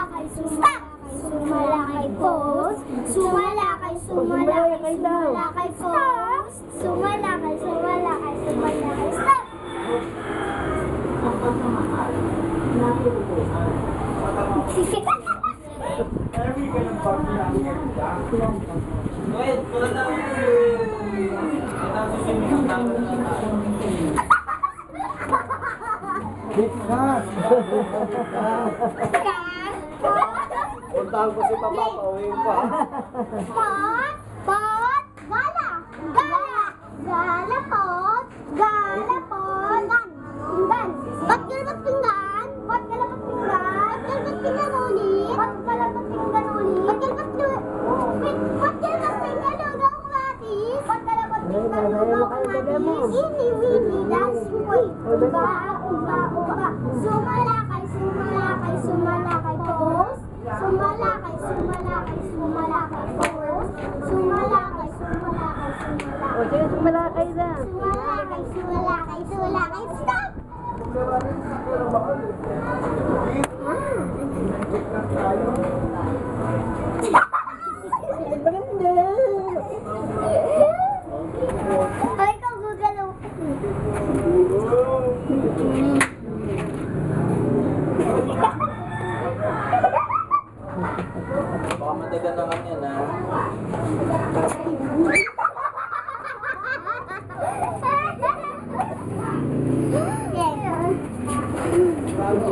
Sumalakay, sumalakay, sumalakay post. Sumalakay, sumalakay, sumalakay post. Sumalakay, sumalakay, sumalakay stop. Puntahan ko si Papa, pauwiin ko ha. Pot, gala, gala, gala pot, gala pot, pinggan, pot kalabat pinggan, pot kalabat pinggan, pot kalabat pinggan ulit, pot kalabat pinggan ulit, pot kalabat pinggan lugaw kamatis, pot kalabat pinggan lugaw kamatis, ini wini dance boy, uba, uba, uba, sumalakay, sumalakay, sumalakay post. Sumalakay, sumalakay, sumalakay post. Sumalakay, sumalakay, sumalakay. O, sige, sumalakay na. Sumalakay, sumalakay, sumalakay. Stop! Ay, ikaw gugalaw. Baka matagal naman yan ha.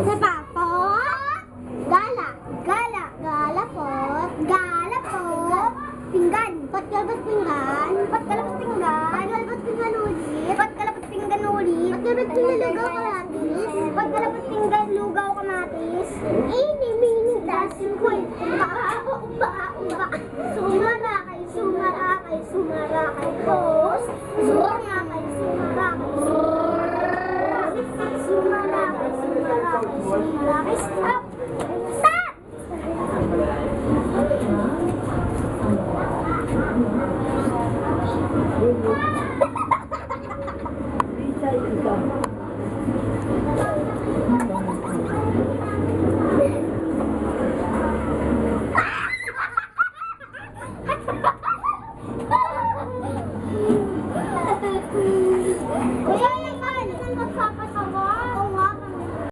Sa papot, gala, gala, gala pot, gala pot, pinggan, pot kalabas pinggan, pot kalabas pinggan, pot kalabas pinggan ulit, pot kalabas pinggan ulit, pot kalabas pinggan lugaw kamatis, pot kalabas pinggan lugaw kamatis, ini mini dasin ko, uba, uba, uba, sumarakay, sumarakay, sumarakay, post, sumarakay, sumarakay, sumarakay, sumarakay, sumarakay, stop! Stop!